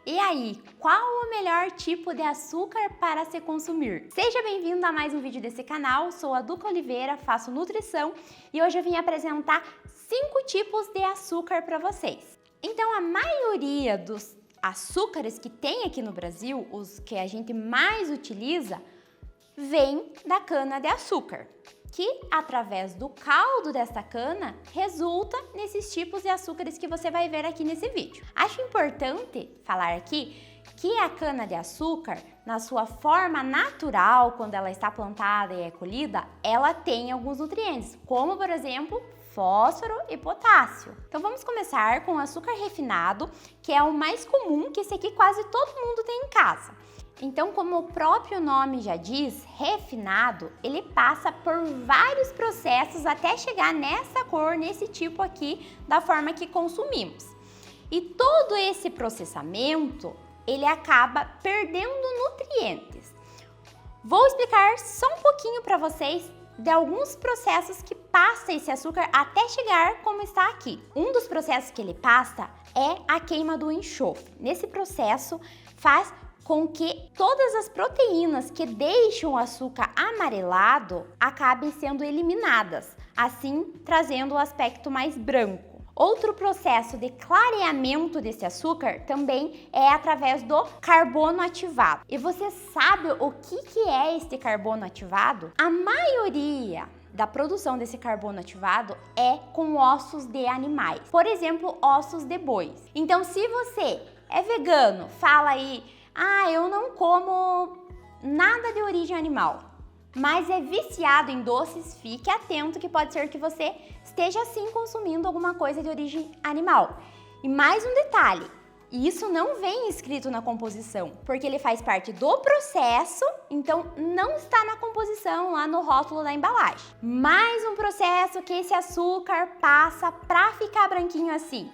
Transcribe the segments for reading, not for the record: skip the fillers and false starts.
E aí, qual o melhor tipo de açúcar para se consumir? Seja bem-vindo a mais um vídeo desse canal, sou a Duca Oliveira, faço nutrição e hoje eu vim apresentar 5 tipos de açúcar para vocês. Então, a maioria dos açúcares que tem aqui no Brasil, os que a gente mais utiliza, vem da cana-de-açúcar, que através do caldo dessa cana resulta nesses tipos de açúcares que você vai ver aqui nesse vídeo. Acho importante falar aqui que a cana-de-açúcar, na sua forma natural, quando ela está plantada e é colhida, ela tem alguns nutrientes, como por exemplo, fósforo e potássio. Então vamos começar com o açúcar refinado, que é o mais comum, que esse aqui quase todo mundo tem em casa. Então, como o próprio nome já diz, refinado, ele passa por vários processos até chegar nessa cor, nesse tipo aqui, da forma que consumimos. E todo esse processamento, ele acaba perdendo nutrientes. Vou explicar só um pouquinho para vocês de alguns processos que passa esse açúcar até chegar como está aqui. Um dos processos que ele passa é a queima do enxofre. Nesse processo faz com que todas as proteínas que deixam o açúcar amarelado acabem sendo eliminadas, assim trazendo o aspecto mais branco. Outro processo de clareamento desse açúcar também é através do carbono ativado. E você sabe o que é este carbono ativado? A maioria da produção desse carbono ativado é com ossos de animais, por exemplo, ossos de bois. Então, se você é vegano, fala aí, eu não como nada de origem animal, mas é viciado em doces, fique atento que pode ser que você esteja sim consumindo alguma coisa de origem animal. E mais um detalhe, isso não vem escrito na composição, porque ele faz parte do processo, então não está na composição lá no rótulo da embalagem. Mais um processo que esse açúcar passa para ficar branquinho assim.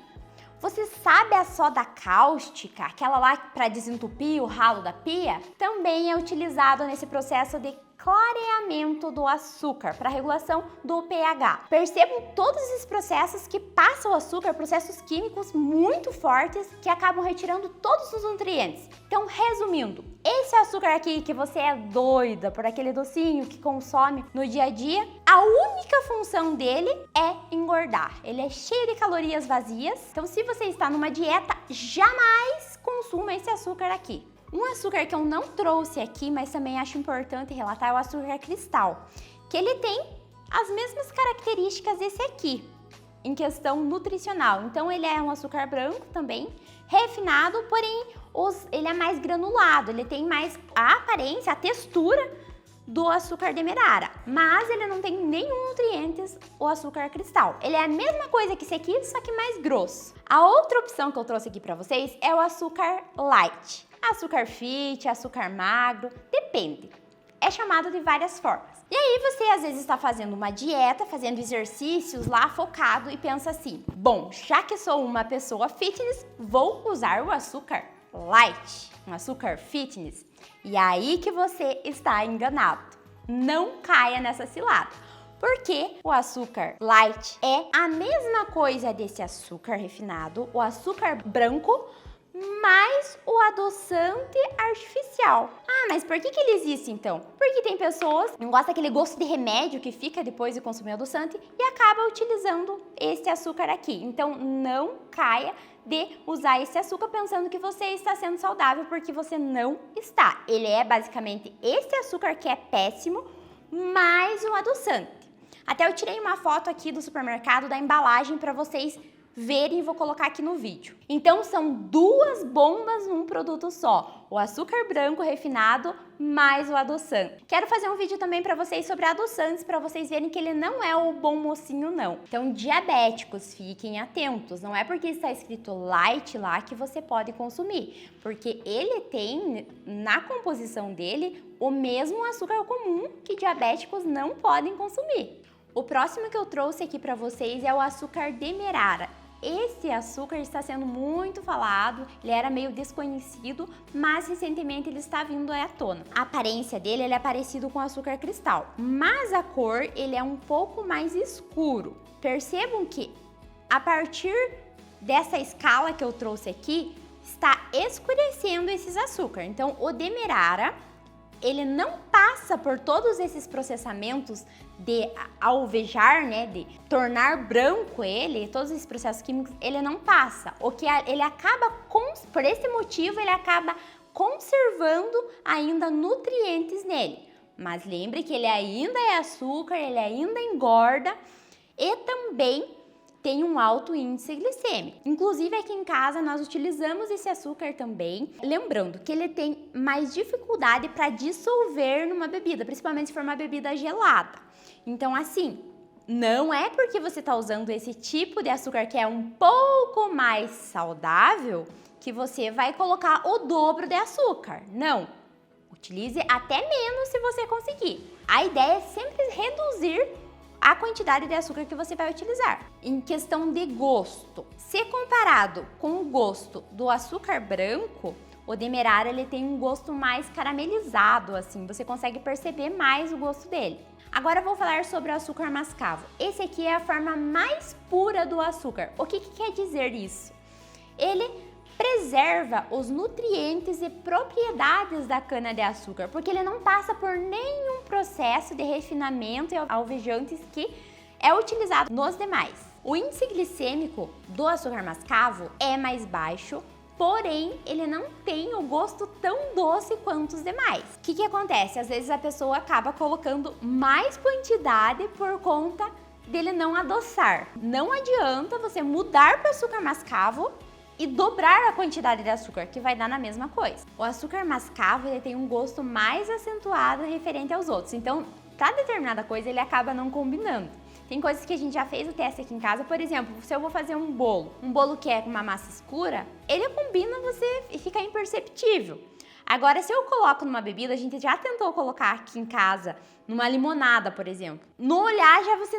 Você sabe a soda cáustica, aquela lá para desentupir o ralo da pia? Também é utilizado nesse processo de clareamento do açúcar para regulação do pH. Percebam todos esses processos que passam o açúcar, processos químicos muito fortes que acabam retirando todos os nutrientes. Então, resumindo, esse açúcar aqui que você é doida por aquele docinho que consome no dia a dia, a única função dele é engordar. Ele é cheio de calorias vazias. Então, se você está numa dieta, jamais consuma esse açúcar aqui. Um açúcar que eu não trouxe aqui, mas também acho importante relatar, é o açúcar cristal, que ele tem as mesmas características desse aqui, em questão nutricional. Então, ele é um açúcar branco também, refinado, porém ele é mais granulado, ele tem mais a aparência, a textura do açúcar demerara, mas ele não tem nenhum nutrientes, o açúcar cristal. Ele é a mesma coisa que esse aqui, só que mais grosso. A outra opção que eu trouxe aqui para vocês é o açúcar light. Açúcar fit, açúcar magro, depende. É chamado de várias formas. E aí você às vezes está fazendo uma dieta, fazendo exercícios lá focado e pensa assim, bom, já que sou uma pessoa fitness, vou usar o açúcar light, um açúcar fitness. E aí que você está enganado. Não caia nessa cilada. Porque o açúcar light é a mesma coisa desse açúcar refinado, o açúcar branco, mais o adoçante artificial. Mas por que ele existe então? Porque tem pessoas que não gostam daquele gosto de remédio que fica depois de consumir adoçante e acaba utilizando esse açúcar aqui. Então não caia de usar esse açúcar pensando que você está sendo saudável, porque você não está. Ele é basicamente esse açúcar que é péssimo, mais o adoçante. Até eu tirei uma foto aqui do supermercado da embalagem para vocês verem e vou colocar aqui no vídeo. Então são duas bombas num produto só, o açúcar branco refinado mais o adoçante. Quero fazer um vídeo também para vocês sobre adoçantes, para vocês verem que ele não é o bom mocinho não. Então diabéticos, fiquem atentos, não é porque está escrito light lá que você pode consumir, porque ele tem na composição dele o mesmo açúcar comum que diabéticos não podem consumir. O próximo que eu trouxe aqui para vocês é o açúcar demerara. Esse açúcar está sendo muito falado, ele era meio desconhecido, mas recentemente ele está vindo à tona. A aparência dele ele é parecido com o açúcar cristal, mas a cor ele é um pouco mais escuro. Percebam que a partir dessa escala que eu trouxe aqui, está escurecendo esses açúcares. Então, o Demerara, ele não passa por todos esses processamentos de alvejar, né, de tornar branco ele, todos esses processos químicos, ele não passa. O que ele acaba, por esse motivo, ele acaba conservando ainda nutrientes nele. Mas lembre que ele ainda é açúcar, ele ainda engorda e também tem um alto índice glicêmico. Inclusive aqui em casa nós utilizamos esse açúcar também, lembrando que ele tem mais dificuldade para dissolver numa bebida, principalmente se for uma bebida gelada. Então assim, não é porque você está usando esse tipo de açúcar que é um pouco mais saudável que você vai colocar o dobro de açúcar. Não, utilize até menos se você conseguir. A ideia é sempre reduzir a quantidade de açúcar que você vai utilizar. Em questão de gosto, se comparado com o gosto do açúcar branco, o Demerara ele tem um gosto mais caramelizado, assim, você consegue perceber mais o gosto dele. Agora eu vou falar sobre o açúcar mascavo. Esse aqui é a forma mais pura do açúcar. O que quer dizer isso? Ele preserva os nutrientes e propriedades da cana-de-açúcar, porque ele não passa por nenhum processo de refinamento e alvejantes que é utilizado nos demais. O índice glicêmico do açúcar mascavo é mais baixo, porém ele não tem o gosto tão doce quanto os demais. O que acontece? Às vezes a pessoa acaba colocando mais quantidade por conta dele não adoçar. Não adianta você mudar para o açúcar mascavo e dobrar a quantidade de açúcar, que vai dar na mesma coisa. O açúcar mascavo ele tem um gosto mais acentuado referente aos outros, então para determinada coisa ele acaba não combinando. Tem coisas que a gente já fez o teste aqui em casa, por exemplo, se eu vou fazer um bolo que é com uma massa escura, ele combina você e fica imperceptível. Agora, se eu coloco numa bebida, a gente já tentou colocar aqui em casa, numa limonada, por exemplo. No olhar, já você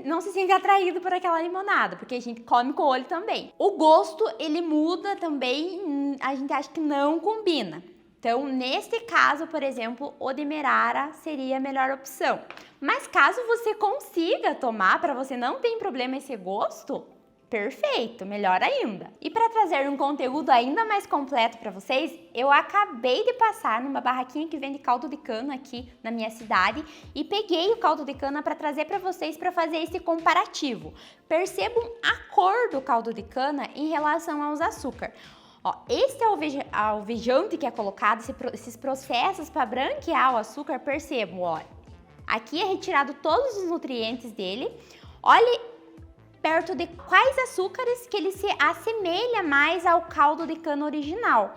não se sente atraído por aquela limonada, porque a gente come com o olho também. O gosto, ele muda também, a gente acha que não combina. Então, nesse caso, por exemplo, o Demerara seria a melhor opção. Mas caso você consiga tomar, para você não ter problema esse gosto, perfeito, melhor ainda. E para trazer um conteúdo ainda mais completo para vocês, eu acabei de passar numa barraquinha que vende caldo de cana aqui na minha cidade e peguei o caldo de cana para trazer para vocês para fazer esse comparativo. Percebam a cor do caldo de cana em relação aos açúcares. Ó, esse alvejante que é colocado, esses processos para branquear o açúcar, percebam, olha. Aqui é retirado todos os nutrientes dele. Olhe perto de quais açúcares que ele se assemelha mais ao caldo de cana original,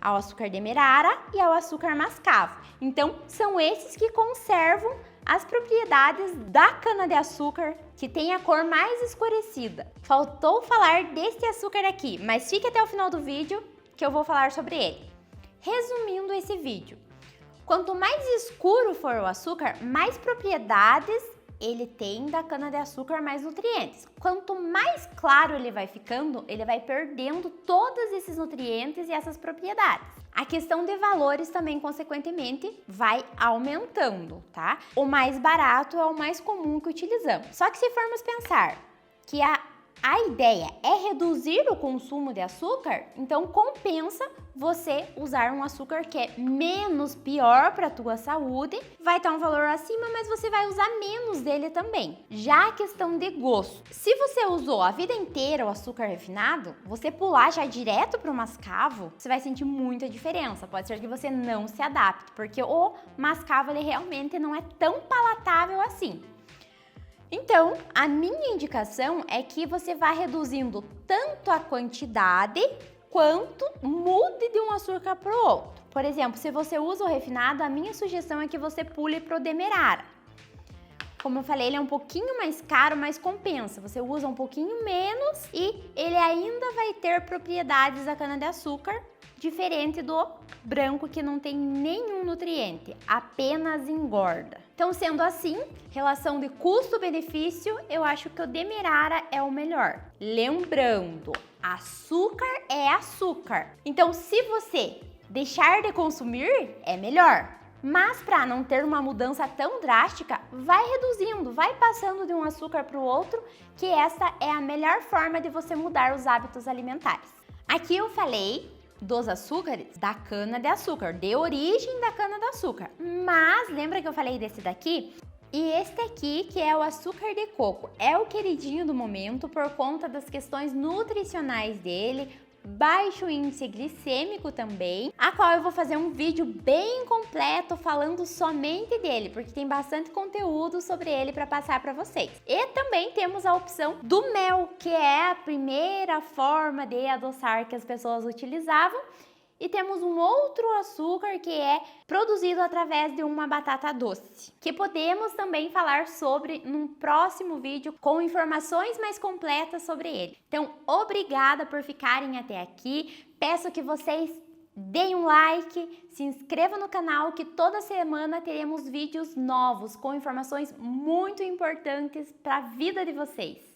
ao açúcar Demerara e ao açúcar mascavo. Então, são esses que conservam as propriedades da cana-de-açúcar, que tem a cor mais escurecida. Faltou falar desse açúcar aqui, mas fique até o final do vídeo que eu vou falar sobre ele. Resumindo esse vídeo, quanto mais escuro for o açúcar, mais propriedades ele tem da cana-de-açúcar, mais nutrientes. Quanto mais claro ele vai ficando, ele vai perdendo todos esses nutrientes e essas propriedades. A questão de valores também, consequentemente, vai aumentando, tá? O mais barato é o mais comum que utilizamos. Só que se formos pensar que a ideia é reduzir o consumo de açúcar, então compensa você usar um açúcar que é menos pior para a tua saúde, vai estar um valor acima, mas você vai usar menos dele também. Já a questão de gosto, se você usou a vida inteira o açúcar refinado, você pular já direto para o mascavo, você vai sentir muita diferença. Pode ser que você não se adapte, porque o mascavo ele realmente não é tão palatável assim. Então, a minha indicação é que você vá reduzindo tanto a quantidade quanto mude de um açúcar para o outro. Por exemplo, se você usa o refinado, a minha sugestão é que você pule para o Demerara. Como eu falei, ele é um pouquinho mais caro, mas compensa. Você usa um pouquinho menos e ele ainda vai ter propriedades da cana-de-açúcar, diferente do branco que não tem nenhum nutriente, apenas engorda. Então, sendo assim, relação de custo-benefício, eu acho que o Demerara é o melhor. Lembrando, açúcar é açúcar. Então, se você deixar de consumir, é melhor. Mas para não ter uma mudança tão drástica, vai reduzindo, vai passando de um açúcar para o outro, que essa é a melhor forma de você mudar os hábitos alimentares. Aqui eu falei dos açúcares da cana-de-açúcar, de origem da cana-de-açúcar. Mas lembra que eu falei desse daqui? E este aqui, que é o açúcar de coco, é o queridinho do momento por conta das questões nutricionais dele, baixo índice glicêmico também, a qual eu vou fazer um vídeo bem completo falando somente dele, porque tem bastante conteúdo sobre ele para passar para vocês. E também temos a opção do mel, que é a primeira forma de adoçar que as pessoas utilizavam. E temos um outro açúcar que é produzido através de uma batata doce, que podemos também falar sobre num próximo vídeo com informações mais completas sobre ele. Então, obrigada por ficarem até aqui. Peço que vocês deem um like, se inscrevam no canal, que toda semana teremos vídeos novos com informações muito importantes para a vida de vocês.